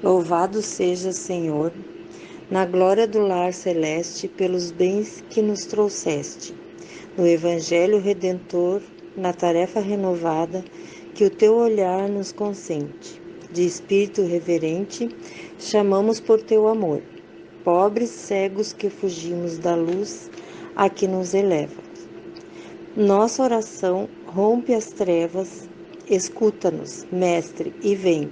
Louvado seja, Senhor, na glória do lar celeste, pelos bens que nos trouxeste, no Evangelho Redentor, na tarefa renovada que o teu olhar nos consente. De espírito reverente, chamamos por teu amor, pobres cegos que fugimos da luz a que nos eleva. Nossa oração rompe as trevas, escuta-nos, Mestre, e vem.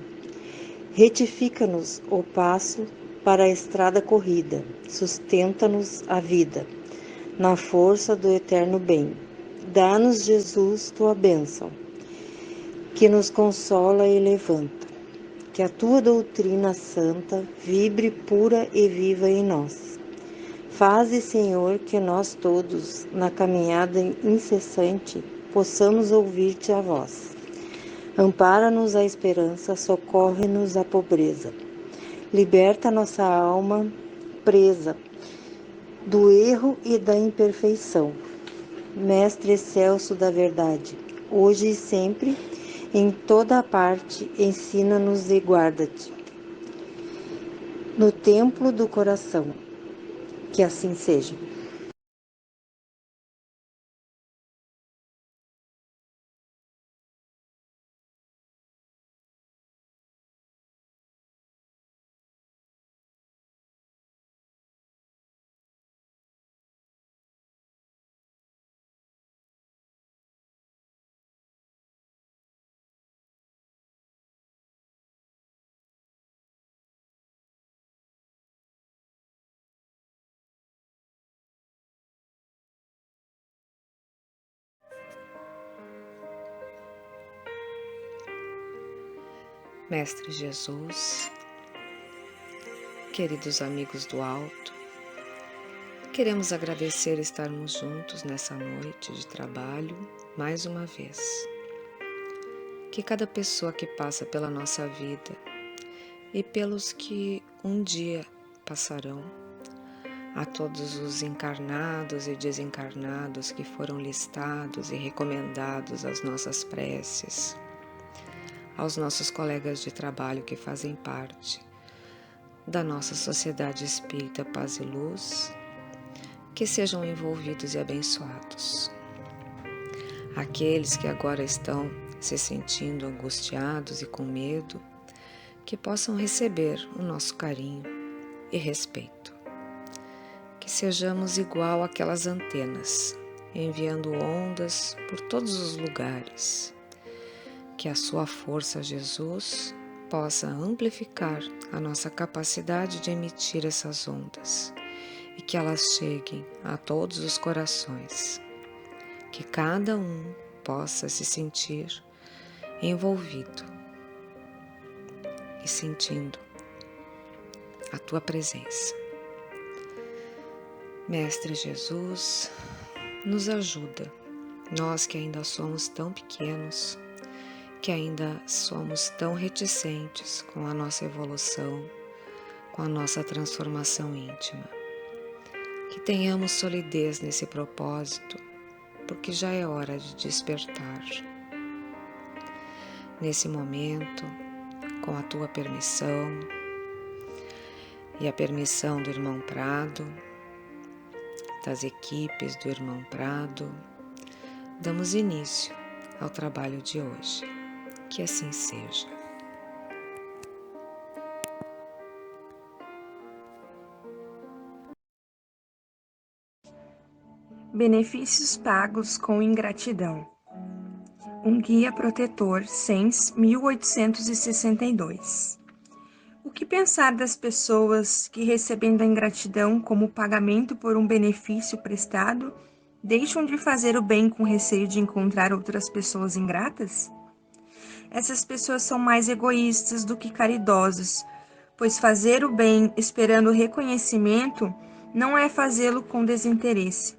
Retifica-nos o passo para a estrada corrida, sustenta-nos a vida, na força do eterno bem. Dá-nos, Jesus, tua bênção, que nos consola e levanta. Que a tua doutrina santa vibre pura e viva em nós. Faze, Senhor, que nós todos, na caminhada incessante, possamos ouvir-te a voz. Ampara-nos a esperança, socorre-nos a pobreza. Liberta nossa alma presa do erro e da imperfeição. Mestre excelso da verdade, hoje e sempre, em toda a parte, ensina-nos e guarda-te. No templo do coração, que assim seja. Mestre Jesus, queridos amigos do alto, queremos agradecer estarmos juntos nessa noite de trabalho mais uma vez. Que cada pessoa que passa pela nossa vida e pelos que um dia passarão, a todos os encarnados e desencarnados que foram listados e recomendados às nossas preces, aos nossos colegas de trabalho que fazem parte da nossa Sociedade Espírita Paz e Luz, que sejam envolvidos e abençoados. Aqueles que agora estão se sentindo angustiados e com medo, que possam receber o nosso carinho e respeito. Que sejamos igual àquelas antenas, enviando ondas por todos os lugares. Que a sua força, Jesus, possa amplificar a nossa capacidade de emitir essas ondas e que elas cheguem a todos os corações. Que cada um possa se sentir envolvido e sentindo a tua presença. Mestre Jesus, nos ajuda, nós que ainda somos tão pequenos, que ainda somos tão reticentes com a nossa evolução, com a nossa transformação íntima. Que tenhamos solidez nesse propósito, porque já é hora de despertar. Nesse momento, com a tua permissão e a permissão do irmão Prado, das equipes do irmão Prado, damos início ao trabalho de hoje. Que assim seja. Benefícios pagos com ingratidão. Um guia protetor, Sens, 1862. O que pensar das pessoas que, recebendo a ingratidão como pagamento por um benefício prestado, deixam de fazer o bem com receio de encontrar outras pessoas ingratas? Essas pessoas são mais egoístas do que caridosas, pois fazer o bem esperando reconhecimento não é fazê-lo com desinteresse.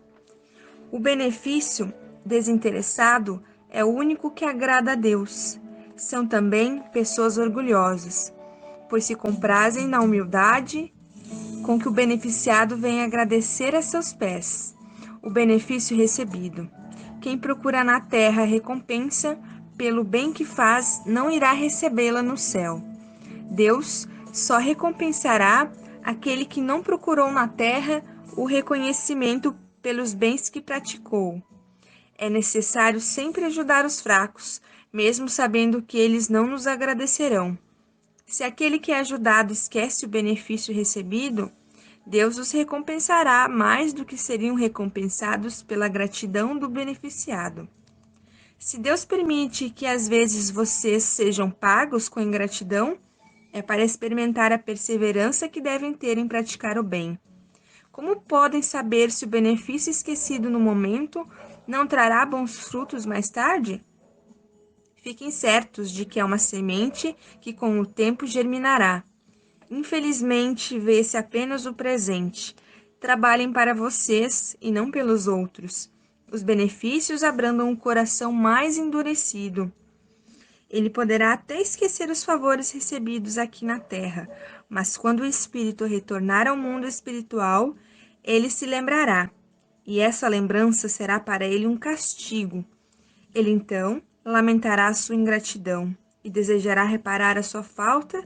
O benefício desinteressado é o único que agrada a Deus. São também pessoas orgulhosas, pois se comprazem na humildade com que o beneficiado venha agradecer a seus pés o benefício recebido. Quem procura na terra recompensa pelo bem que faz, não irá recebê-la no céu. Deus só recompensará aquele que não procurou na terra o reconhecimento pelos bens que praticou. É necessário sempre ajudar os fracos, mesmo sabendo que eles não nos agradecerão. Se aquele que é ajudado esquece o benefício recebido, Deus os recompensará mais do que seriam recompensados pela gratidão do beneficiado. Se Deus permite que às vezes vocês sejam pagos com ingratidão, é para experimentar a perseverança que devem ter em praticar o bem. Como podem saber se o benefício esquecido no momento não trará bons frutos mais tarde? Fiquem certos de que é uma semente que com o tempo germinará. Infelizmente, vê-se apenas o presente. Trabalhem para vocês e não pelos outros. Os benefícios abrandam o coração mais endurecido. Ele poderá até esquecer os favores recebidos aqui na terra, mas quando o espírito retornar ao mundo espiritual, ele se lembrará, e essa lembrança será para ele um castigo. Ele então lamentará a sua ingratidão e desejará reparar a sua falta,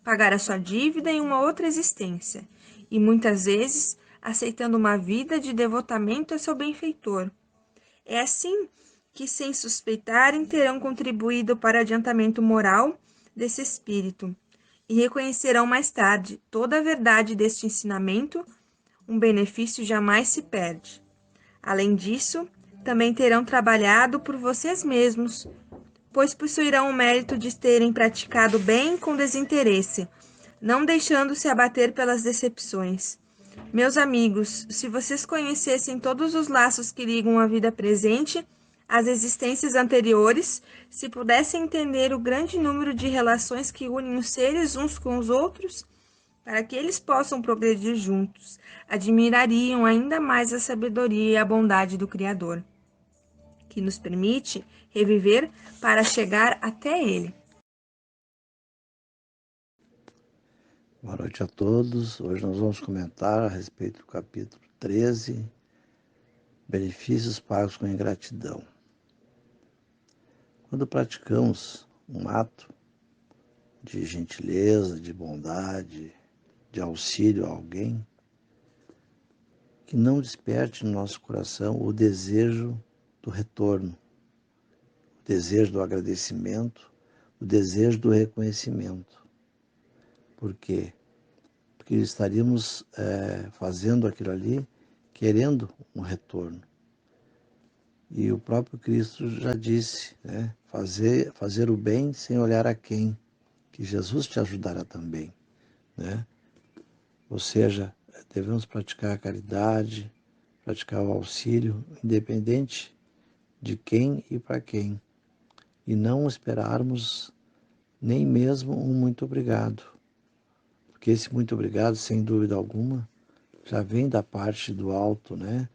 pagar a sua dívida em uma outra existência, e muitas vezes aceitando uma vida de devotamento a seu benfeitor. É assim que, sem suspeitarem, terão contribuído para o adiantamento moral desse espírito e reconhecerão mais tarde toda a verdade deste ensinamento. Um benefício jamais se perde. Além disso, também terão trabalhado por vocês mesmos, pois possuirão o mérito de terem praticado bem com desinteresse, não deixando-se abater pelas decepções. Meus amigos, se vocês conhecessem todos os laços que ligam a vida presente às existências anteriores, se pudessem entender o grande número de relações que unem os seres uns com os outros, para que eles possam progredir juntos, admirariam ainda mais a sabedoria e a bondade do Criador, que nos permite reviver para chegar até Ele. Boa noite a todos. Hoje nós vamos comentar a respeito do capítulo 13, benefícios pagos com ingratidão. Quando praticamos um ato de gentileza, de bondade, de auxílio a alguém, que não desperte no nosso coração o desejo do retorno, o desejo do agradecimento, o desejo do reconhecimento. Por quê? Porque estaríamos fazendo aquilo ali querendo um retorno. E o próprio Cristo já disse, né? Fazer o bem sem olhar a quem, que Jesus te ajudará também, né? Ou seja, devemos praticar a caridade, praticar o auxílio, independente de quem e para quem, e não esperarmos nem mesmo um muito obrigado, porque esse muito obrigado, sem dúvida alguma, já vem da parte do alto, né?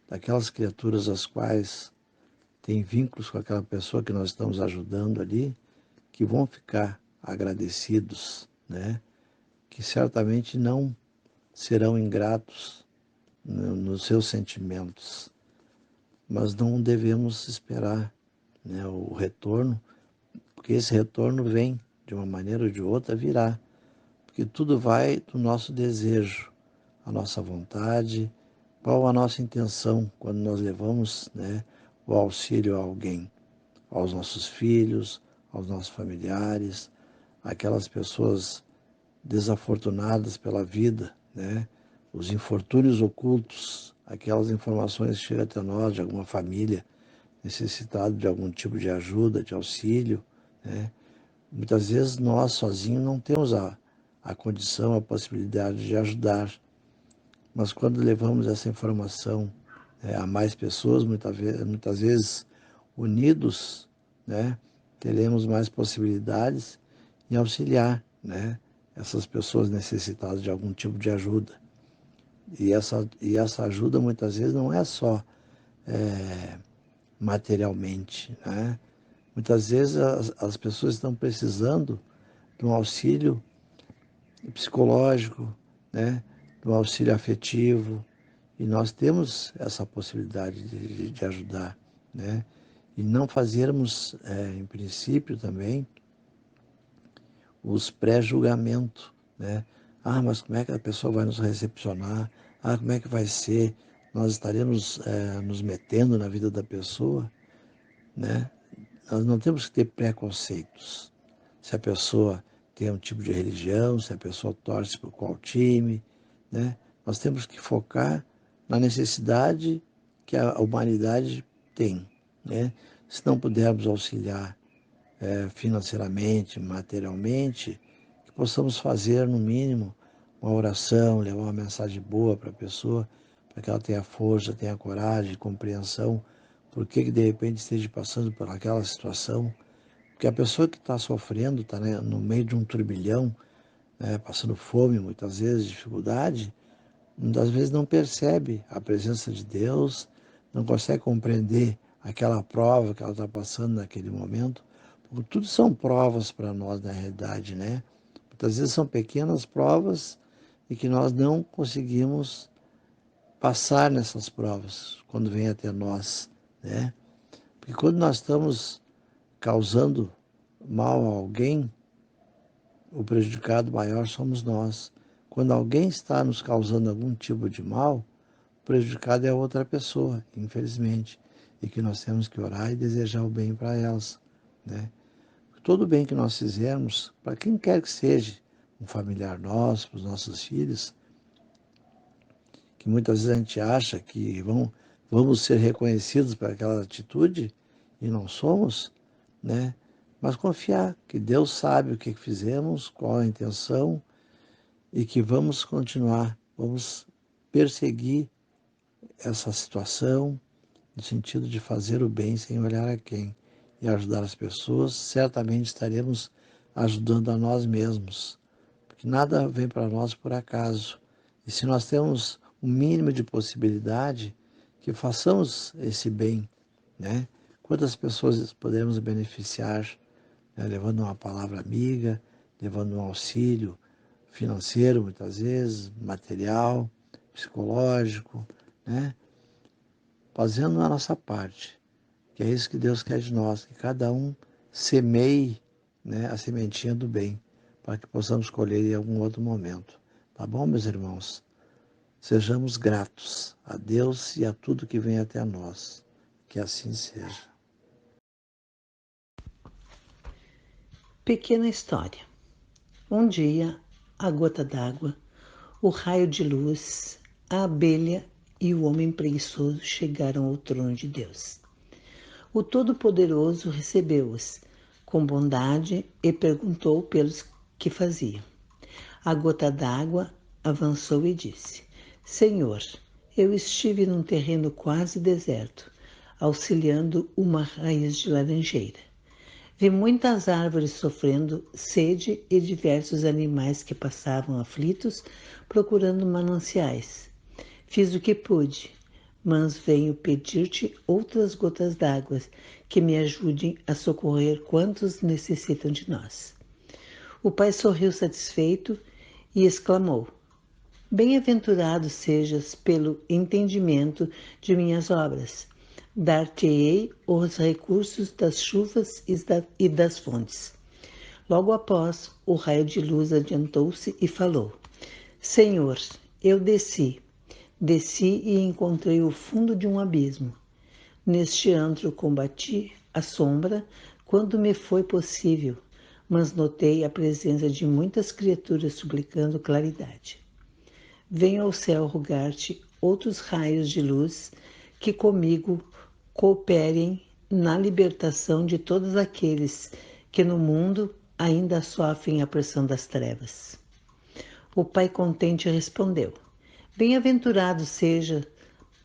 Daquelas criaturas as quais têm vínculos com aquela pessoa que nós estamos ajudando ali, que vão ficar agradecidos, né? Que certamente não serão ingratos nos seus sentimentos, mas não devemos esperar, né, o retorno, porque esse retorno vem, de uma maneira ou de outra, virá, porque tudo vai do nosso desejo, a nossa vontade, qual a nossa intenção quando nós levamos, né, o auxílio a alguém, aos nossos filhos, aos nossos familiares, aquelas pessoas desafortunadas pela vida, né, os infortúnios ocultos, aquelas informações que chegam até nós de alguma família necessitada de algum tipo de ajuda, de auxílio, né? Muitas vezes nós sozinhos não temos a condição, a possibilidade de ajudar, mas quando levamos essa informação a mais pessoas, muitas vezes unidos, né, teremos mais possibilidades em auxiliar, né, essas pessoas necessitadas de algum tipo de ajuda. E essa ajuda muitas vezes não é só materialmente, né? Muitas vezes as pessoas estão precisando de um auxílio psicológico, né? De um auxílio afetivo, e nós temos essa possibilidade de ajudar, né? E não fazermos, em princípio também, os pré-julgamentos, né? Ah, mas como é que a pessoa vai nos recepcionar? Ah, como é que vai ser? Nós estaremos nos metendo na vida da pessoa, né? Nós não temos que ter preconceitos. Se a pessoa tem um tipo de religião, se a pessoa torce por qual time, né? Nós temos que focar na necessidade que a humanidade tem, né? Se não pudermos auxiliar financeiramente, materialmente, que possamos fazer, no mínimo, uma oração, levar uma mensagem boa para a pessoa, para que ela tenha força, tenha coragem, compreensão, por que de repente esteja passando por aquela situação. Porque a pessoa que está sofrendo, está, né, no meio de um turbilhão, né, passando fome, muitas vezes, dificuldade, muitas vezes não percebe a presença de Deus, não consegue compreender aquela prova que ela está passando naquele momento. Porque tudo são provas para nós, na realidade, né? Muitas vezes são pequenas provas e que nós não conseguimos passar nessas provas quando vem até nós, né? Porque quando nós estamos causando mal a alguém, o prejudicado maior somos nós. Quando alguém está nos causando algum tipo de mal, o prejudicado é a outra pessoa, infelizmente, e que nós temos que orar e desejar o bem para elas, né? Todo o bem que nós fizermos, para quem quer que seja, um familiar nosso, para os nossos filhos, que muitas vezes a gente acha que vamos ser reconhecidos por aquela atitude e não somos, né? Mas confiar que Deus sabe o que fizemos, qual a intenção e que vamos continuar, vamos perseguir essa situação no sentido de fazer o bem sem olhar a quem e ajudar as pessoas. Certamente estaremos ajudando a nós mesmos, porque nada vem para nós por acaso. E se nós temos um mínimo de possibilidade, que façamos esse bem, né? Quantas pessoas podemos beneficiar, né? Levando uma palavra amiga, levando um auxílio financeiro, muitas vezes, material, psicológico, né? Fazendo a nossa parte, que é isso que Deus quer de nós, que cada um semeie, né, a sementinha do bem, para que possamos colher em algum outro momento. Tá bom, meus irmãos? Sejamos gratos a Deus e a tudo que vem até nós. Que assim seja. Pequena história. Um dia, a gota d'água, o raio de luz, a abelha e o homem preguiçoso chegaram ao trono de Deus. O Todo-Poderoso recebeu-os com bondade e perguntou pelos que faziam. A gota d'água avançou e disse: Senhor, eu estive num terreno quase deserto, auxiliando uma raiz de laranjeira. Vi muitas árvores sofrendo sede e diversos animais que passavam aflitos procurando mananciais. Fiz o que pude, mas venho pedir-te outras gotas d'água que me ajudem a socorrer quantos necessitam de nós. O pai sorriu satisfeito e exclamou: Bem-aventurado sejas pelo entendimento de minhas obras. Dar-te-ei os recursos das chuvas e das fontes. Logo após, o raio de luz adiantou-se e falou: Senhor, eu desci e encontrei o fundo de um abismo. Neste antro combati a sombra quando me foi possível, mas notei a presença de muitas criaturas suplicando claridade. Venho ao céu rogar-te outros raios de luz que comigo cooperem na libertação de todos aqueles que no mundo ainda sofrem a pressão das trevas. O pai contente respondeu: Bem-aventurado seja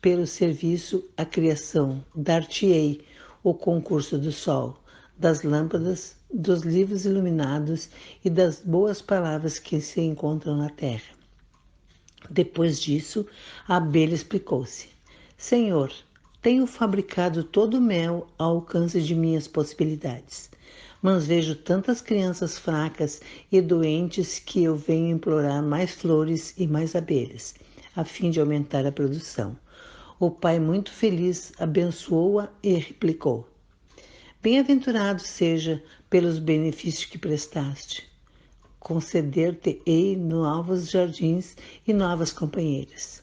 pelo serviço à criação, dar-te-ei o concurso do sol, das lâmpadas, dos livros iluminados e das boas palavras que se encontram na terra. Depois disso, a abelha explicou-se: Senhor, tenho fabricado todo o mel ao alcance de minhas possibilidades, mas vejo tantas crianças fracas e doentes que eu venho implorar mais flores e mais abelhas, a fim de aumentar a produção. O pai, muito feliz, abençoou-a e replicou: Bem-aventurado seja pelos benefícios que prestaste. conceder-te-ei novos jardins e novas companheiras.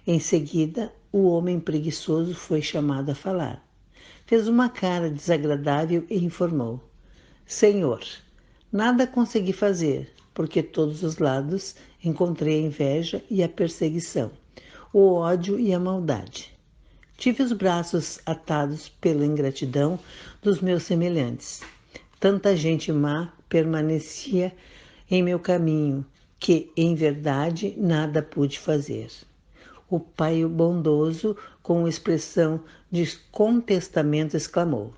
Em seguida, o homem preguiçoso foi chamado a falar. Fez uma cara desagradável e informou: Senhor, nada consegui fazer, porque todos os lados encontrei a inveja e a perseguição, o ódio e a maldade. Tive os braços atados pela ingratidão dos meus semelhantes. Tanta gente má permanecia em meu caminho, que, em verdade, nada pude fazer. O pai bondoso, com expressão de contestamento, exclamou: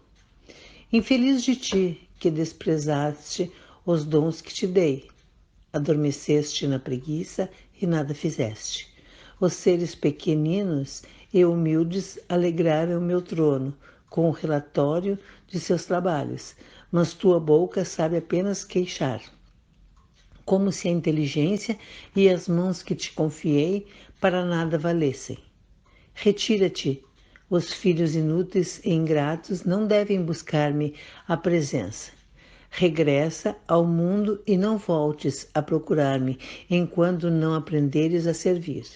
Infeliz de ti, que desprezaste os dons que te dei. Adormeceste na preguiça e nada fizeste. Os seres pequeninos e humildes alegraram meu trono com o relatório de seus trabalhos, mas tua boca sabe apenas queixar, como se a inteligência e as mãos que te confiei para nada valessem. Retira-te. Os filhos inúteis e ingratos não devem buscar-me a presença. Regressa ao mundo e não voltes a procurar-me enquanto não aprenderes a servir.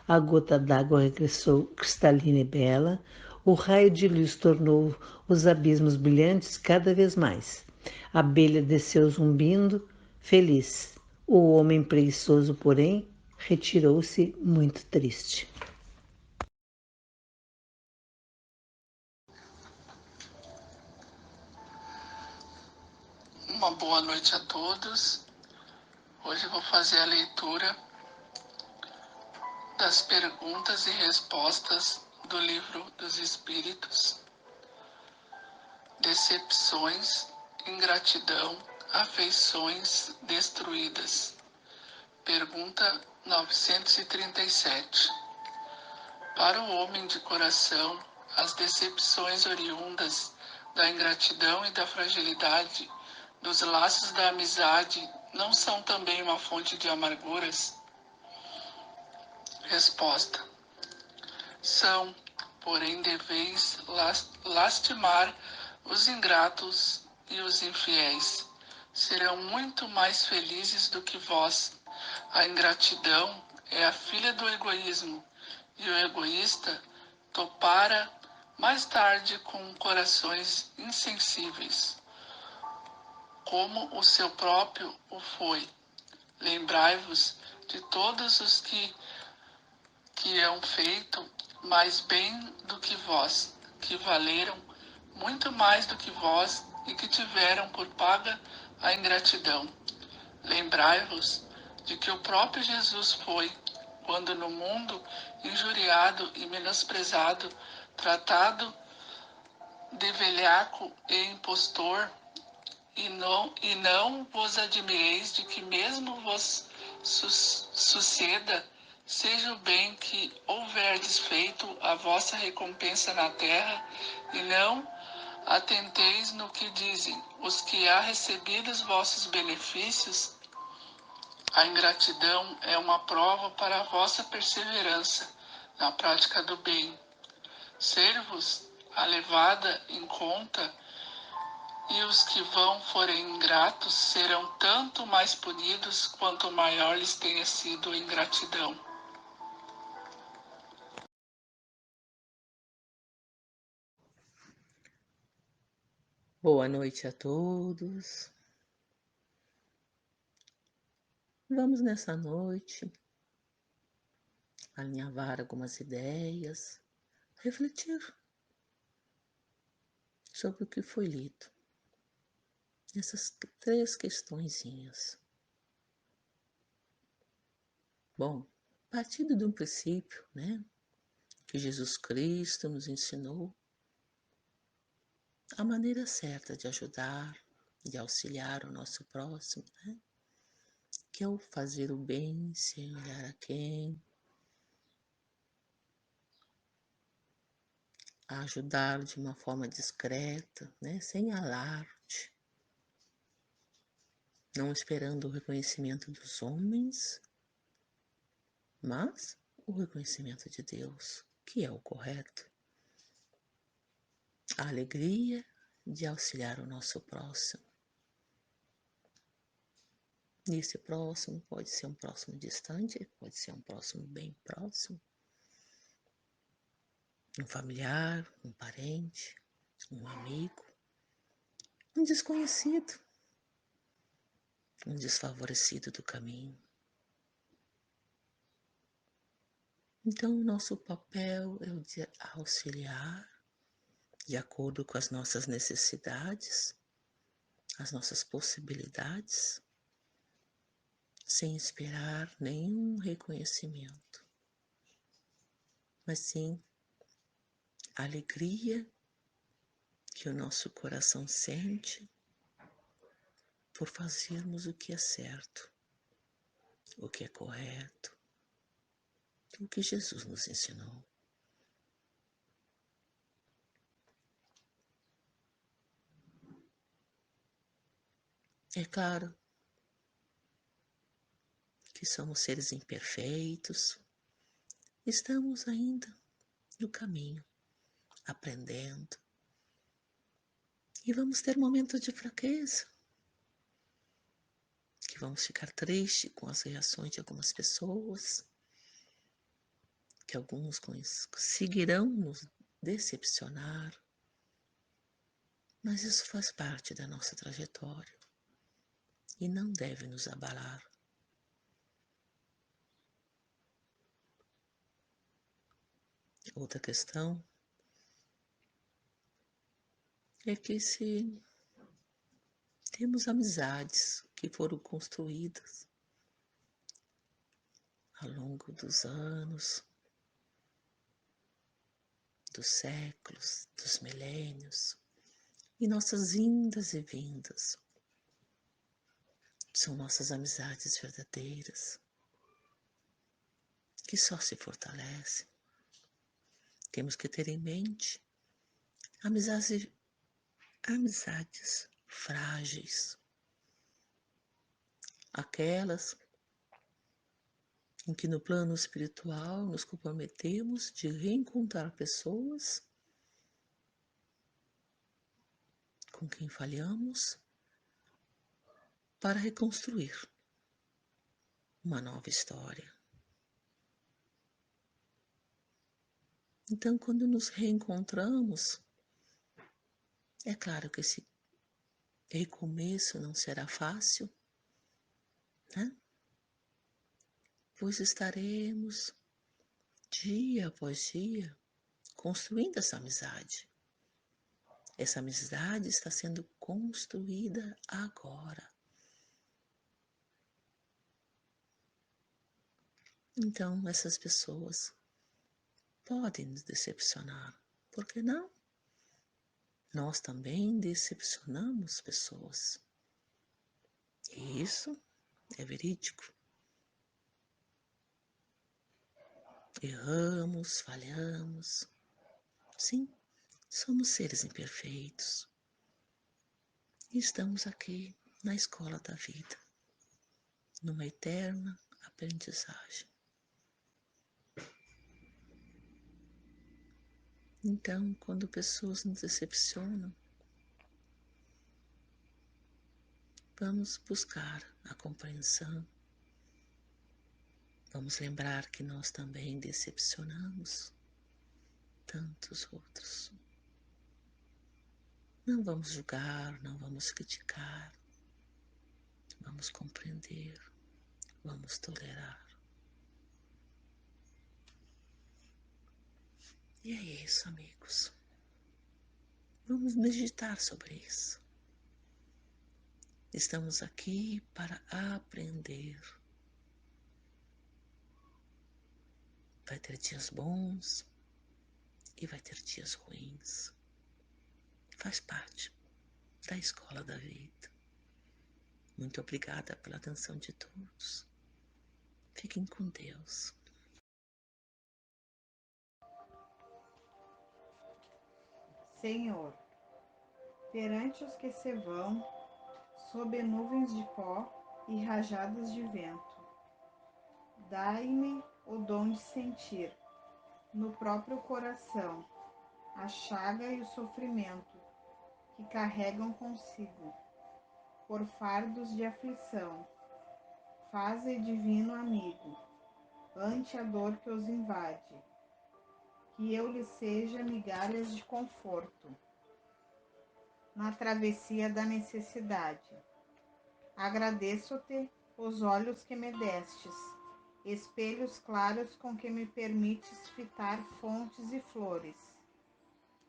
A gota d'água regressou cristalina e bela, o raio de luz tornou os abismos brilhantes cada vez mais. A abelha desceu zumbindo, feliz. O homem preguiçoso, porém, retirou-se muito triste. Uma boa noite a todos. Hoje eu vou fazer a leitura das perguntas e respostas do Livro dos Espíritos. Decepções, ingratidão, afeições destruídas. Pergunta 937. Para o homem de coração, as decepções oriundas da ingratidão e da fragilidade dos laços da amizade não são também uma fonte de amarguras? Resposta: são, porém deveis lastimar os ingratos e os infiéis. Serão muito mais felizes do que vós. A ingratidão é a filha do egoísmo, e o egoísta topara mais tarde com corações insensíveis, como o seu próprio o foi. Lembrai-vos de todos os que hão feito mais bem do que vós, que valeram muito mais do que vós e que tiveram por paga a ingratidão. Lembrai-vos de que o próprio Jesus foi, quando no mundo, injuriado e menosprezado, tratado de velhaco e impostor, e não vos admireis de que mesmo vos suceda, seja o bem que houverdes feito a vossa recompensa na terra, e não atenteis no que dizem os que há recebido os vossos benefícios. A ingratidão é uma prova para a vossa perseverança na prática do bem. Ser-vos a levada em conta, e os que vão forem ingratos serão tanto mais punidos quanto maior lhes tenha sido a ingratidão. Boa noite a todos. Vamos nessa noite alinhavar algumas ideias, refletir sobre o que foi lido. Essas 3 questõezinhas. Bom, partindo de um princípio, que Jesus Cristo nos ensinou a maneira certa de ajudar, de auxiliar o nosso próximo, que é o fazer o bem sem olhar a quem, a ajudar de uma forma discreta, sem alarde, não esperando o reconhecimento dos homens, mas o reconhecimento de Deus, que é o correto. A alegria de auxiliar o nosso próximo. E esse próximo pode ser um próximo distante, pode ser um próximo bem próximo, um familiar, um parente, um amigo, um desconhecido, um desfavorecido do caminho. Então, o nosso papel é o de auxiliar de acordo com as nossas necessidades, as nossas possibilidades, sem esperar nenhum reconhecimento, mas sim a alegria que o nosso coração sente por fazermos o que é certo, o que é correto, o que Jesus nos ensinou. É claro que somos seres imperfeitos, estamos ainda no caminho, aprendendo, e vamos ter momentos de fraqueza, que vamos ficar tristes com as reações de algumas pessoas, que alguns conseguirão nos decepcionar, mas isso faz parte da nossa trajetória e não deve nos abalar. Outra questão é que se temos amizades que foram construídas ao longo dos anos, dos séculos, dos milênios, e nossas indas e vindas são nossas amizades verdadeiras, que só se fortalecem. Temos que ter em mente amizades frágeis, aquelas em que no plano espiritual nos comprometemos de reencontrar pessoas com quem falhamos para reconstruir uma nova história. Então, quando nos reencontramos, é claro que esse recomeço não será fácil, né? Pois estaremos dia após dia construindo essa amizade. Essa amizade está sendo construída agora. Então, essas pessoas podem nos decepcionar. Por que não? Nós também decepcionamos pessoas. E isso é verídico. Erramos, falhamos. Sim, somos seres imperfeitos. E estamos aqui na escola da vida, numa eterna aprendizagem. Então, quando pessoas nos decepcionam, vamos buscar a compreensão. Vamos lembrar que nós também decepcionamos tantos outros. Não vamos julgar, não vamos criticar, vamos compreender, vamos tolerar. E é isso, amigos. Vamos meditar sobre isso. Estamos aqui para aprender. Vai ter dias bons e vai ter dias ruins. Faz parte da escola da vida. Muito obrigada pela atenção de todos. Fiquem com Deus. Senhor, perante os que se vão, sob nuvens de pó e rajadas de vento, dai-me o dom de sentir, no próprio coração, a chaga e o sofrimento que carregam consigo, por fardos de aflição, faze divino amigo, ante a dor que os invade, que eu lhes seja migalhas de conforto, na travessia da necessidade. Agradeço-te os olhos que me destes, espelhos claros com que me permites fitar fontes e flores,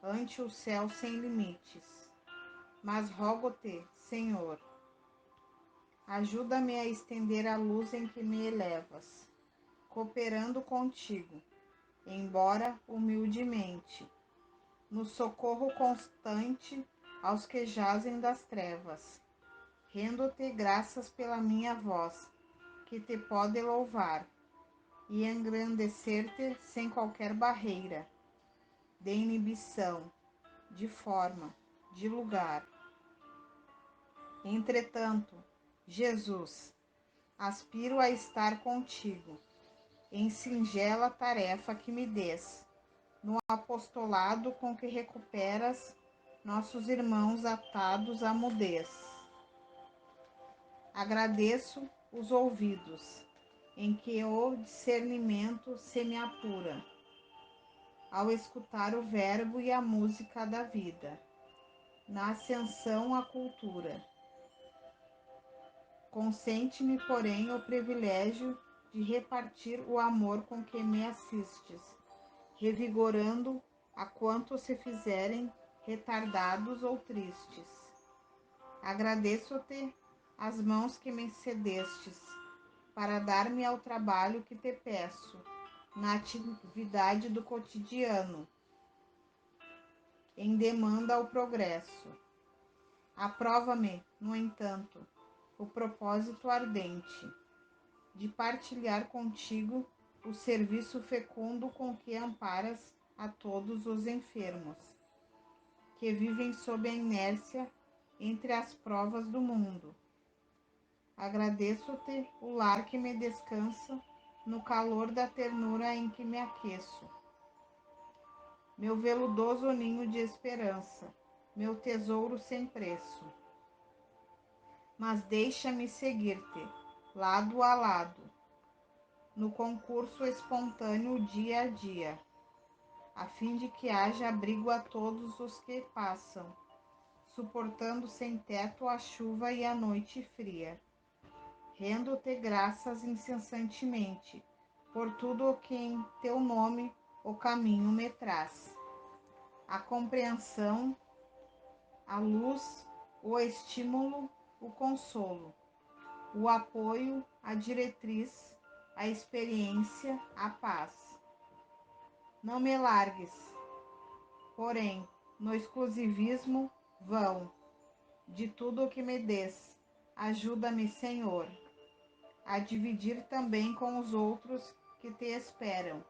ante o céu sem limites. Mas rogo-te, Senhor, ajuda-me a estender a luz em que me elevas, cooperando contigo, embora humildemente, no socorro constante aos que jazem das trevas. Rendo-te graças pela minha voz, que te pode louvar, e engrandecer-te sem qualquer barreira, de inibição, de forma, de lugar. Entretanto, Jesus, aspiro a estar contigo, em singela tarefa que me des, no apostolado com que recuperas nossos irmãos atados à mudez. Agradeço os ouvidos, em que o discernimento se me apura, ao escutar o verbo e a música da vida, na ascensão à cultura. Consente-me, porém, o privilégio de repartir o amor com que me assistes, revigorando a quantos se fizerem retardados ou tristes. Agradeço-te as mãos que me cedestes, para dar-me ao trabalho que te peço, na atividade do cotidiano, em demanda ao progresso. Aprova-me, no entanto, o propósito ardente de partilhar contigo o serviço fecundo com que amparas a todos os enfermos, que vivem sob a inércia entre as provas do mundo. Agradeço-te o lar que me descansa no calor da ternura em que me aqueço. Meu veludoso ninho de esperança, meu tesouro sem preço. Mas deixa-me seguir-te, lado a lado, no concurso espontâneo dia a dia, a fim de que haja abrigo a todos os que passam, suportando sem teto a chuva e a noite fria. Rendo-te graças incessantemente, por tudo o que em teu nome o caminho me traz. A compreensão, a luz, o estímulo, o consolo, o apoio, a diretriz, a experiência, a paz. Não me largues, porém, no exclusivismo vão de tudo o que me des. Ajuda-me, Senhor, a dividir também com os outros que te esperam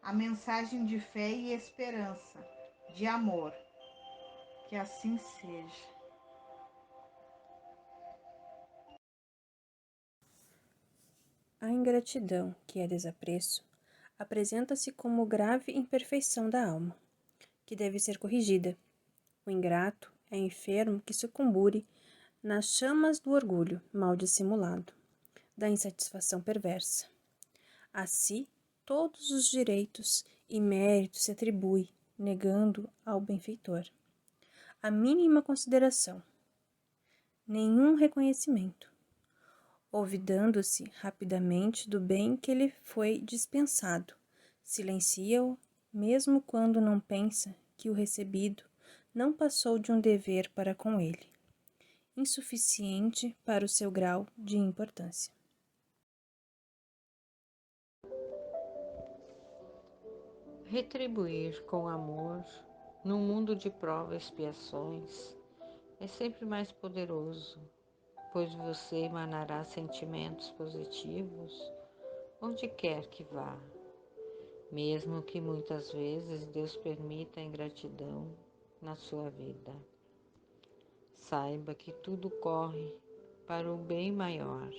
a mensagem de fé e esperança, de amor. Que assim seja. A ingratidão, que é desapreço, apresenta-se como grave imperfeição da alma, que deve ser corrigida. O ingrato é enfermo que sucumbure nas chamas do orgulho mal dissimulado, da insatisfação perversa. A si, todos os direitos e méritos se atribui, negando ao benfeitor a mínima consideração, nenhum reconhecimento, olvidando-se rapidamente do bem que lhe foi dispensado, silencia-o, mesmo quando não pensa que o recebido não passou de um dever para com ele, insuficiente para o seu grau de importância. Retribuir com amor, num mundo de provas e expiações, é sempre mais poderoso, pois você emanará sentimentos positivos onde quer que vá, mesmo que muitas vezes Deus permita a ingratidão na sua vida. Saiba que tudo corre para o bem maior.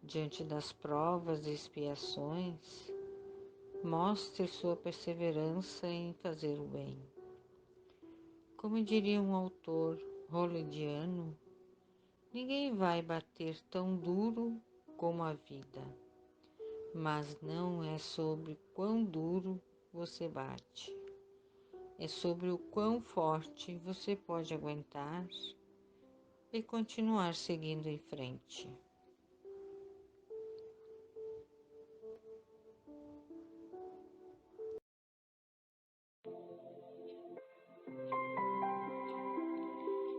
Diante das provas e expiações, mostre sua perseverança em fazer o bem. Como diria um autor hollywoodiano, ninguém vai bater tão duro como a vida, mas não é sobre quão duro você bate, é sobre o quão forte você pode aguentar e continuar seguindo em frente.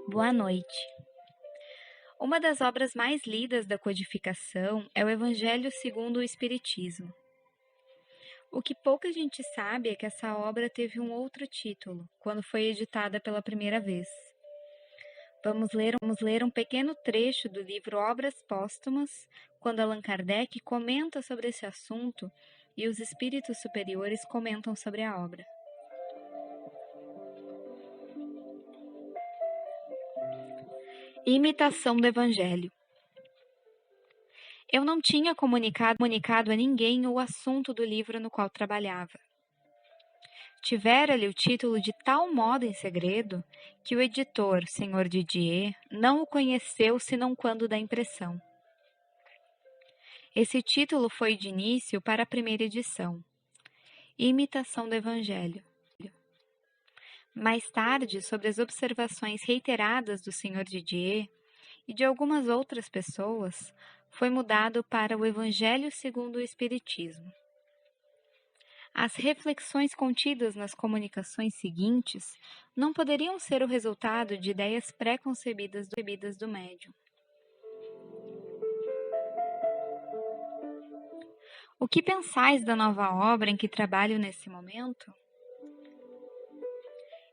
Boa noite. Uma das obras mais lidas da codificação é o Evangelho segundo o Espiritismo. O que pouca gente sabe é que essa obra teve um outro título, quando foi editada pela primeira vez. Vamos ler um pequeno trecho do livro Obras Póstumas, quando Allan Kardec comenta sobre esse assunto e os espíritos superiores comentam sobre a obra. Imitação do Evangelho. Eu não tinha comunicado a ninguém o assunto do livro no qual trabalhava. Tivera-lhe o título de tal modo em segredo que o editor, Sr. Didier, não o conheceu senão quando da impressão. Esse título foi de início para a primeira edição, Imitação do Evangelho. Mais tarde, sobre as observações reiteradas do Sr. Didier e de algumas outras pessoas, foi mudado para o Evangelho segundo o Espiritismo. As reflexões contidas nas comunicações seguintes não poderiam ser o resultado de ideias pré-concebidas do médium. O que pensais da nova obra em que trabalho nesse momento?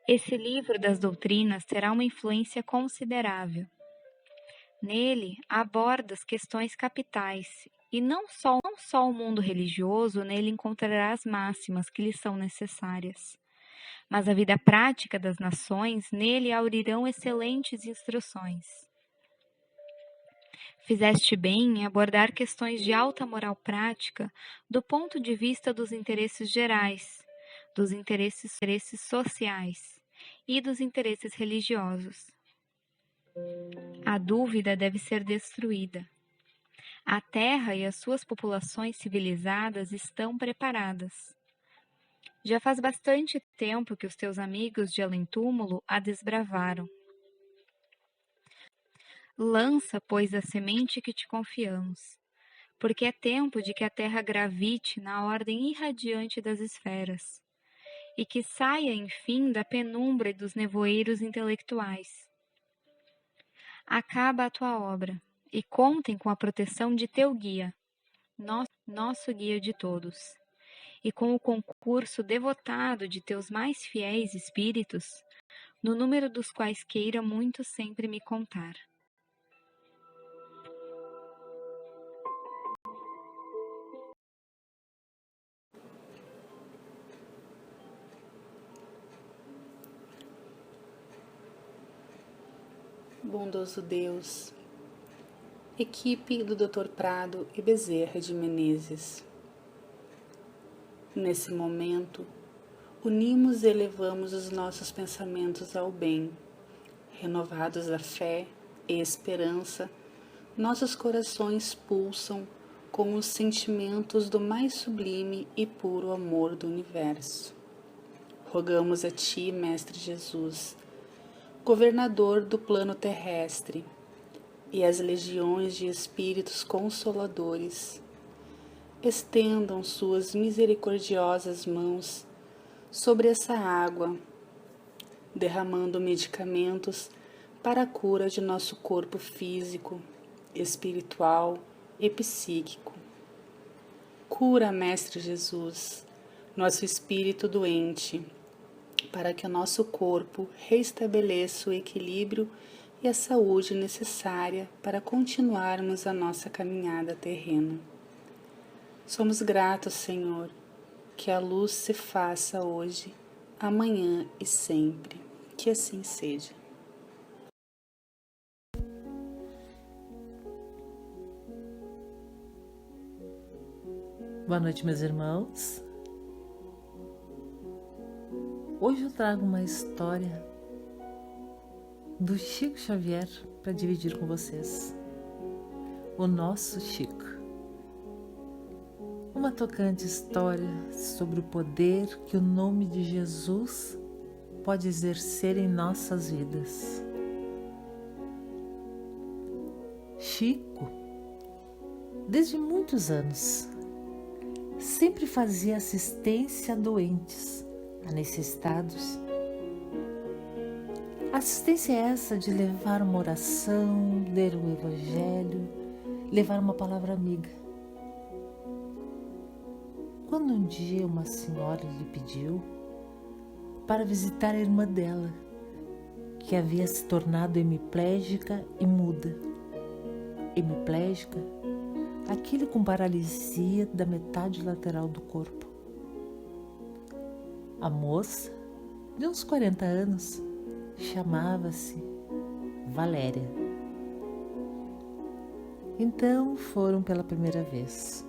Esse livro das doutrinas terá uma influência considerável. Nele aborda as questões capitais, e não só o mundo religioso nele encontrará as máximas que lhe são necessárias, mas a vida prática das nações nele aurirão excelentes instruções. Fizeste bem em abordar questões de alta moral prática do ponto de vista dos interesses gerais, dos interesses sociais e dos interesses religiosos. A dúvida deve ser destruída. A Terra e as suas populações civilizadas estão preparadas. Já faz bastante tempo que os teus amigos de além-túmulo a desbravaram. Lança, pois, a semente que te confiamos, porque é tempo de que a Terra gravite na ordem irradiante das esferas, e que saia, enfim, da penumbra e dos nevoeiros intelectuais. Acaba a tua obra, e contem com a proteção de teu guia, nosso guia de todos, e com o concurso devotado de teus mais fiéis espíritos, no número dos quais queira muito sempre me contar. Bondoso Deus, equipe do Dr. Prado e Bezerra de Menezes. Nesse momento, unimos e elevamos os nossos pensamentos ao bem. Renovados a fé e esperança, nossos corações pulsam com os sentimentos do mais sublime e puro amor do universo. Rogamos a Ti, Mestre Jesus, governador do plano terrestre, e as legiões de espíritos consoladores, estendam suas misericordiosas mãos sobre essa água, derramando medicamentos para a cura de nosso corpo físico, espiritual e psíquico. Cura, Mestre Jesus, nosso espírito doente, para que o nosso corpo restabeleça o equilíbrio e a saúde necessária para continuarmos a nossa caminhada terrena. Somos gratos, Senhor, que a luz se faça hoje, amanhã e sempre. Que assim seja. Boa noite, meus irmãos. Hoje eu trago uma história do Chico Xavier para dividir com vocês. O nosso Chico. uma tocante história sobre o poder que o nome de Jesus pode exercer em nossas vidas. Chico, desde muitos anos, sempre fazia assistência a doentes, a necessitados. Assistência essa de levar uma oração, ler o Evangelho, levar uma palavra amiga. Quando um dia uma senhora lhe pediu para visitar a irmã dela, que havia se tornado hemiplégica e muda. Hemiplégica, aquele com paralisia da metade lateral do corpo. A moça, de uns 40 anos, chamava-se Valéria. Então foram pela primeira vez.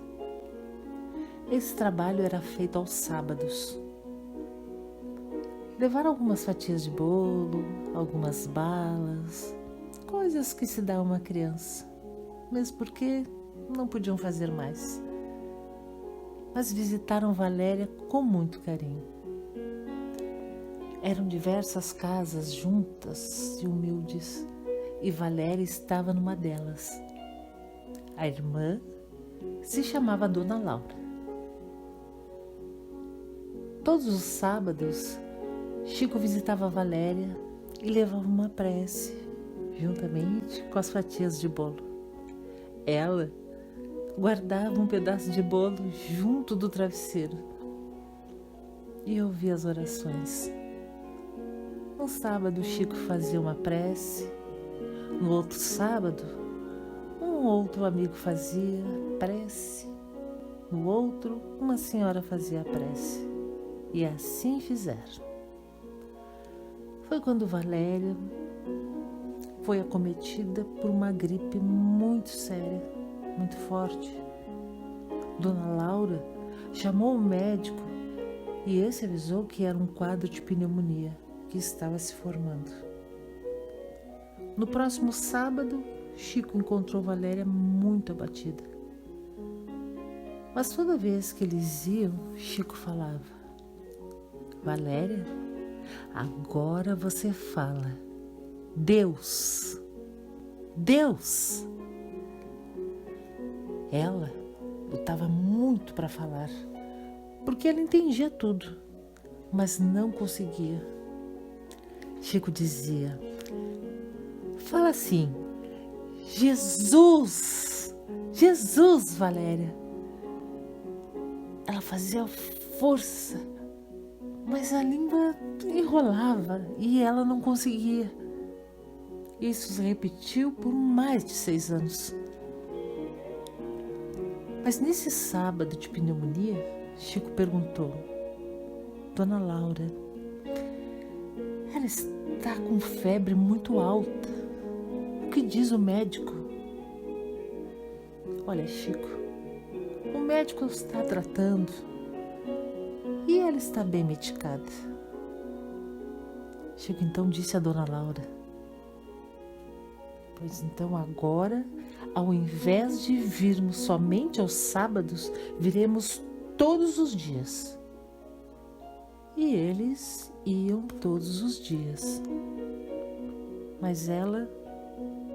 Esse trabalho era feito aos sábados. Levaram algumas fatias de bolo, algumas balas, coisas que se dá a uma criança, mesmo porque não podiam fazer mais. Mas visitaram Valéria com muito carinho. Eram diversas casas juntas e humildes, e Valéria estava numa delas. A irmã se chamava Dona Laura. Todos os sábados, Chico visitava a Valéria e levava uma prece, juntamente com as fatias de bolo. Ela guardava um pedaço de bolo junto do travesseiro e ouvia as orações. Um sábado, Chico fazia uma prece. No outro sábado, um outro amigo fazia prece. No outro, uma senhora fazia a prece. E assim fizeram. Foi quando Valéria foi acometida por uma gripe muito séria, muito forte. Dona Laura chamou o médico e esse avisou que era um quadro de pneumonia que estava se formando. No próximo sábado, Chico encontrou Valéria muito abatida. Mas toda vez que eles iam, Chico falava: Valéria, agora você fala, Deus, Deus. Ela lutava muito para falar, porque ela entendia tudo, mas não conseguia. Chico dizia: fala assim, Jesus, Jesus, Valéria. Ela fazia força, mas a língua enrolava e ela não conseguia. Isso se repetiu por mais de 6 anos. Mas nesse sábado de pneumonia, Chico perguntou: Dona Laura, ela está com febre muito alta. O que diz o médico? Olha, Chico, o médico está tratando e ela está bem medicada. Chico então disse a Dona Laura: pois então agora, ao invés de virmos somente aos sábados, viremos todos os dias. E eles iam todos os dias. Mas ela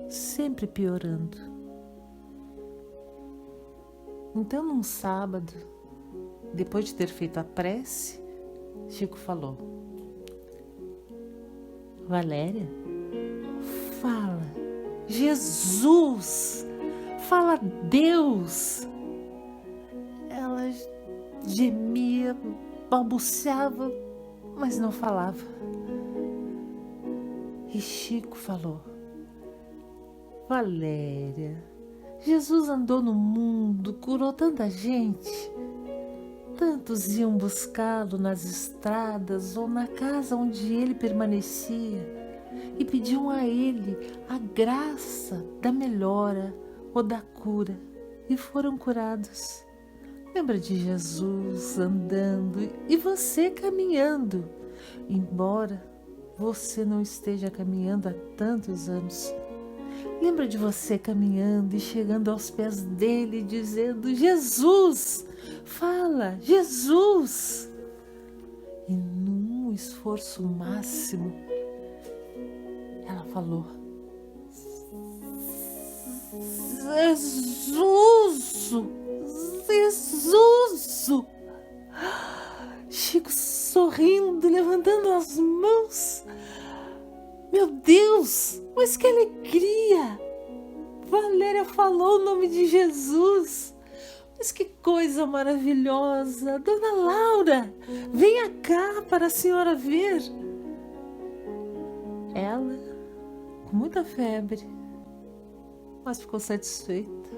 sempre piorando. Então, num sábado, depois de ter feito a prece, Chico falou: Valéria, fala, Jesus, fala, Deus. Ela gemia, balbuciava, mas não falava. E Chico falou: Valéria, Jesus andou no mundo, curou tanta gente. Tantos iam buscá-lo nas estradas ou na casa onde ele permanecia e pediam a ele a graça da melhora ou da cura e foram curados. Lembra de Jesus andando e você caminhando, embora você não esteja caminhando há tantos anos. Lembra de você caminhando e chegando aos pés dele, dizendo: Jesus, fala, Jesus! E num esforço máximo, ela falou, Jesus! Jesus! Chico sorrindo, levantando as mãos. Meu Deus, mas que alegria! Valéria falou o nome de Jesus. Mas que coisa maravilhosa! Dona Laura, venha cá para a senhora ver. Ela, com muita febre, mas ficou satisfeita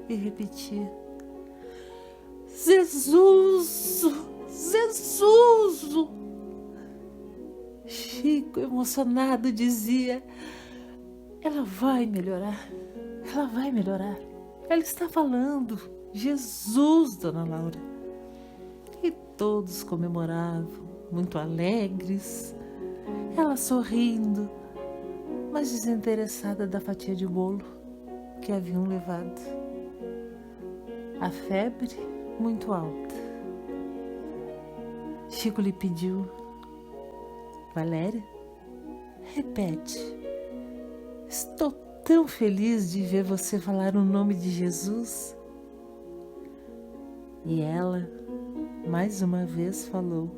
e repetia, Jesus! Jesus! Chico, emocionado, dizia, ela vai melhorar, ela vai melhorar. Ela está falando, Jesus, Dona Laura. E todos comemoravam, muito alegres, ela sorrindo, mas desinteressada da fatia de bolo que haviam levado. A febre muito alta. Chico lhe pediu, Valéria, repete, estou tão feliz de ver você falar o nome de Jesus. E ela, mais uma vez, falou,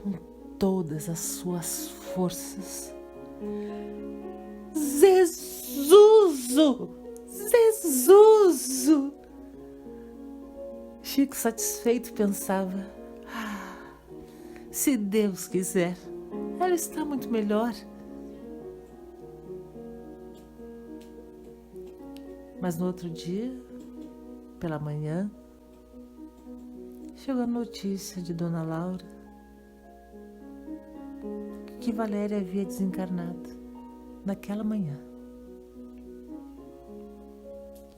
com todas as suas forças, Jesus! Jesus! Chico, satisfeito, pensava, se Deus quiser, ela está muito melhor. Mas no outro dia, pela manhã, chegou a notícia de Dona Laura que Valéria havia desencarnado naquela manhã.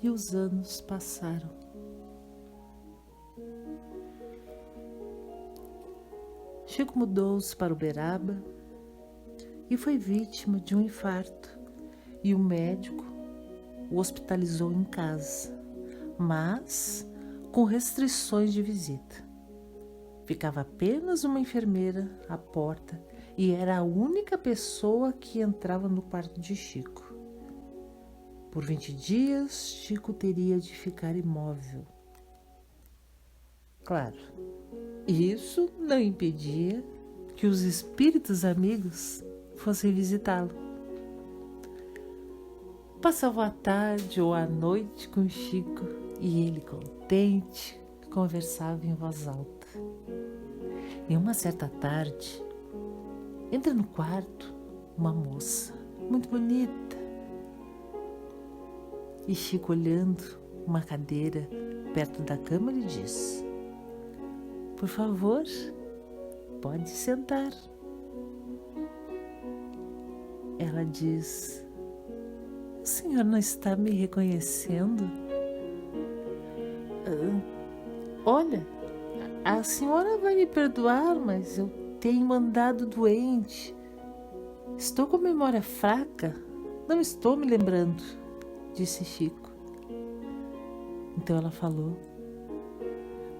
E os anos passaram. Chico mudou-se para Uberaba e foi vítima de um infarto, e o médico o hospitalizou em casa, mas com restrições de visita. Ficava apenas uma enfermeira à porta e era a única pessoa que entrava no quarto de Chico. Por 20 dias, Chico teria de ficar imóvel. Claro, isso não impedia que os espíritos amigos fossem visitá-lo. Passavam a tarde ou a noite com Chico e ele, contente, conversava em voz alta. Em uma certa tarde, entra no quarto uma moça muito bonita. E Chico, olhando uma cadeira perto da cama, lhe diz, por favor, pode sentar. Ela diz, o senhor não está me reconhecendo? Olha, a senhora vai me perdoar, mas eu tenho andado doente. Estou com memória fraca, não estou me lembrando, disse Chico. Então ela falou,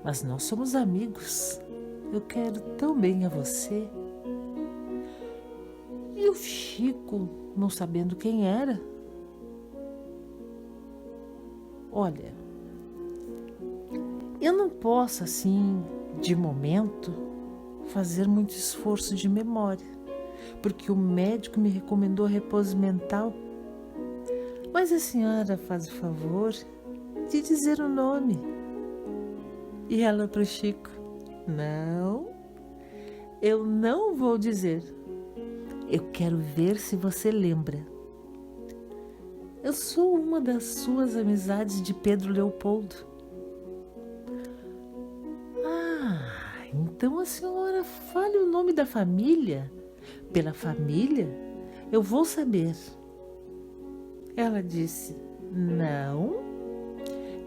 mas nós somos amigos, eu quero tão bem a você. E o Chico, não sabendo quem era, olha, eu não posso assim, de momento, fazer muito esforço de memória, porque o médico me recomendou repouso mental. Mas a senhora faz o favor de dizer o nome. E ela para o Chico, não, eu não vou dizer. Eu quero ver se você lembra. Eu sou uma das suas amizades de Pedro Leopoldo. Então a senhora fale o nome da família. Pela família, eu vou saber. Ela disse, não,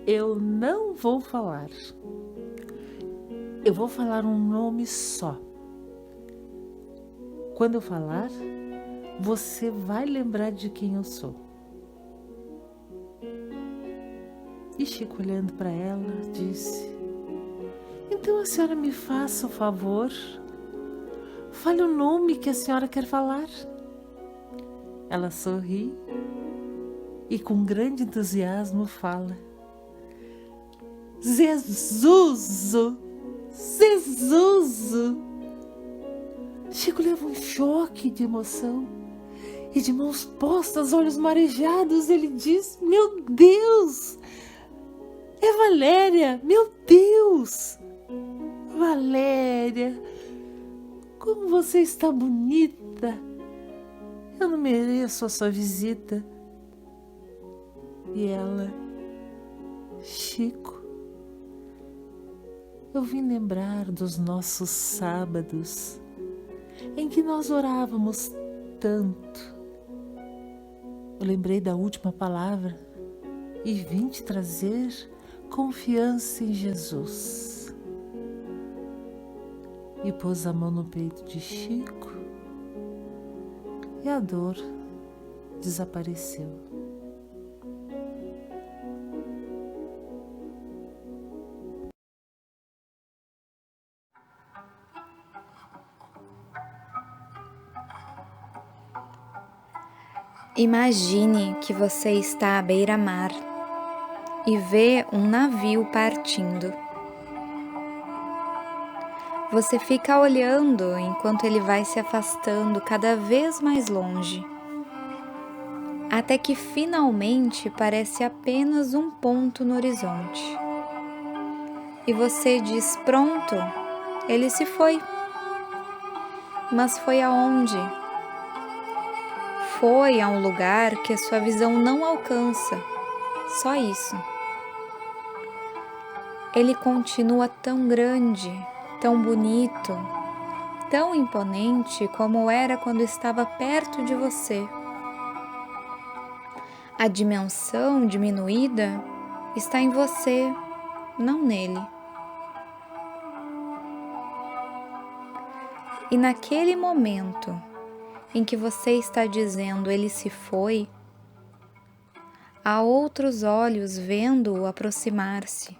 eu não vou falar. Eu vou falar um nome só. Quando eu falar, você vai lembrar de quem eu sou. E Chico, olhando para ela, disse, Então a senhora me faça o favor. Fale o nome que a senhora quer falar. Ela sorri e com grande entusiasmo fala: Zezuzo! Zezuzo! Chico leva um choque de emoção e, de mãos postas, olhos marejados, ele diz: meu Deus! É Valéria! Meu Deus! Valéria! Como você está bonita! Eu não mereço a sua visita. E ela: Chico, eu vim lembrar dos nossos sábados em que nós orávamos tanto. Eu lembrei da última palavra e vim te trazer confiança em Jesus. E pôs a mão no peito de Chico e a dor desapareceu. Imagine que você está à beira-mar e vê um navio partindo. Você fica olhando enquanto ele vai se afastando cada vez mais longe, até que finalmente parece apenas um ponto no horizonte. E você diz: pronto, ele se foi. Mas foi aonde? Foi a um lugar que a sua visão não alcança, só isso. Ele continua tão grande, tão bonito, tão imponente como era quando estava perto de você. A dimensão diminuída está em você, não nele. E naquele momento em que você está dizendo ele se foi, há outros olhos vendo-o aproximar-se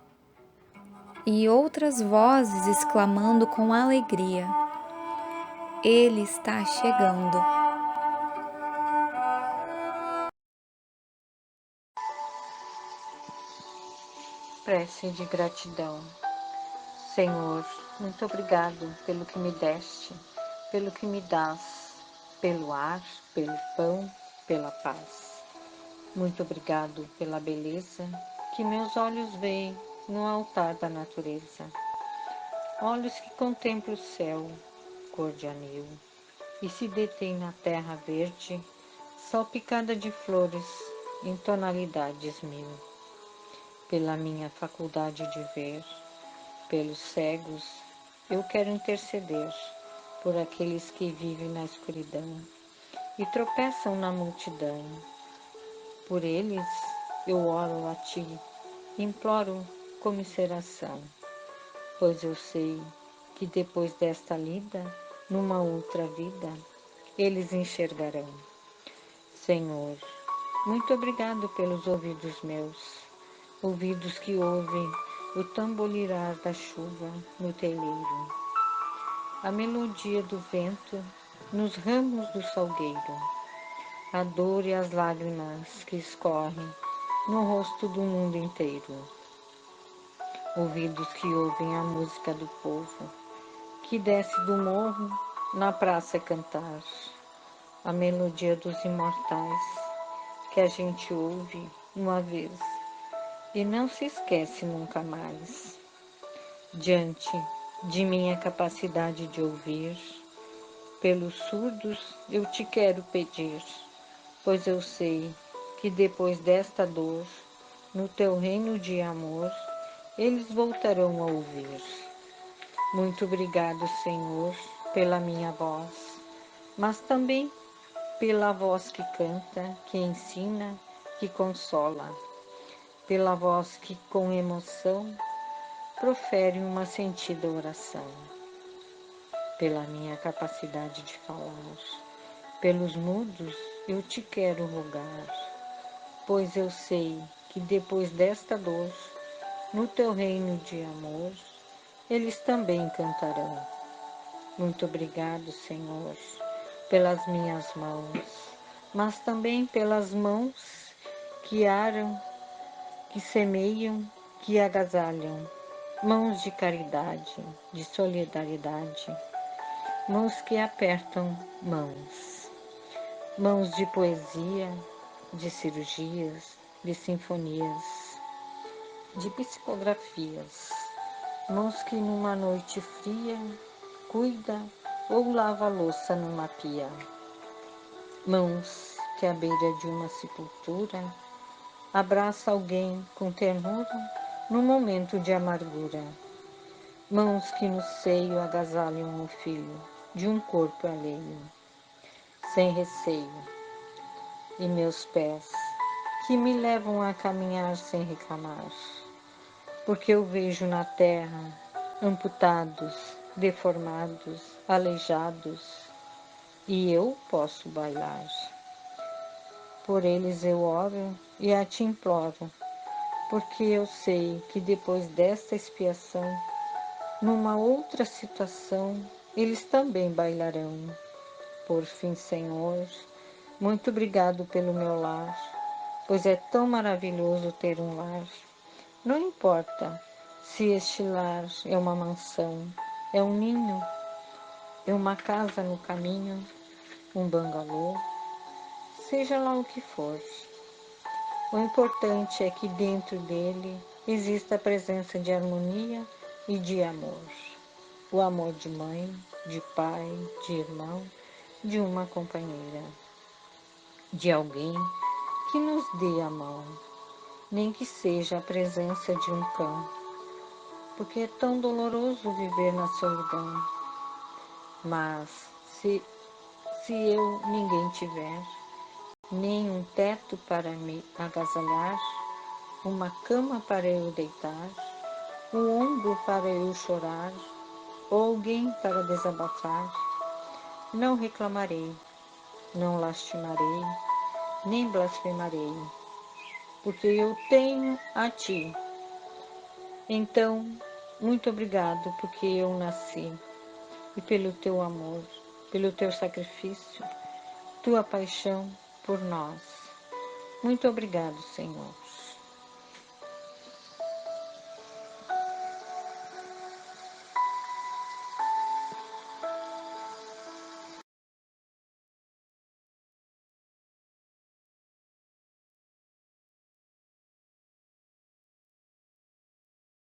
e outras vozes exclamando com alegria: ele está chegando. Prece de gratidão. Senhor, muito obrigado pelo que me deste, pelo que me dás, pelo ar, pelo pão, pela paz. Muito obrigado pela beleza que meus olhos veem no altar da natureza. Olhos que contemplam o céu, cor de anil, e se detêm na terra verde, salpicada de flores em tonalidades mil. Pela minha faculdade de ver, pelos cegos, eu quero interceder por aqueles que vivem na escuridão e tropeçam na multidão. Por eles eu oro a ti, imploro comisseração, pois eu sei que depois desta lida, numa outra vida, eles enxergarão. Senhor, muito obrigado pelos ouvidos meus, ouvidos que ouvem o tamborilar da chuva no telheiro, a melodia do vento nos ramos do salgueiro, a dor e as lágrimas que escorrem no rosto do mundo inteiro. Ouvidos que ouvem a música do povo, que desce do morro na praça cantar, a melodia dos imortais, que a gente ouve uma vez e não se esquece nunca mais. Diante de minha capacidade de ouvir, pelos surdos eu te quero pedir, pois eu sei que depois desta dor, no teu reino de amor, eles voltarão a ouvir. Muito obrigado, Senhor, pela minha voz, mas também pela voz que canta, que ensina, que consola, pela voz que, com emoção, profere uma sentida oração, pela minha capacidade de falar, pelos mudos eu te quero rogar, pois eu sei que depois desta dor, no teu reino de amor, eles também cantarão. Muito obrigado, Senhor, pelas minhas mãos, mas também pelas mãos que aram, que semeiam, que agasalham, mãos de caridade, de solidariedade, mãos que apertam mãos, mãos de poesia, de cirurgias, de sinfonias, de psicografias, mãos que numa noite fria cuida ou lava a louça numa pia, mãos que à beira de uma sepultura abraça alguém com ternura no momento de amargura, mãos que no seio agasalham o filho de um corpo alheio, sem receio, e meus pés que me levam a caminhar sem reclamar, porque eu vejo na terra amputados, deformados, aleijados, e eu posso bailar. Por eles eu oro e a te imploro, porque eu sei que depois desta expiação, numa outra situação, eles também bailarão. Por fim, Senhor, muito obrigado pelo meu lar, pois é tão maravilhoso ter um lar. Não importa se este lar é uma mansão, é um ninho, é uma casa no caminho, um bangalô, seja lá o que for. O importante é que dentro dele exista a presença de harmonia e de amor. O amor de mãe, de pai, de irmão, de uma companheira, de alguém que nos dê a mão, nem que seja a presença de um cão, porque é tão doloroso viver na solidão. Mas se eu ninguém tiver, nem um teto para me agasalhar, uma cama para eu deitar, um ombro para eu chorar, ou alguém para desabafar, não reclamarei, não lastimarei, nem blasfemarei, porque eu tenho a ti. Então, muito obrigado porque eu nasci, e pelo teu amor, pelo teu sacrifício, tua paixão por nós. Muito obrigado, Senhor.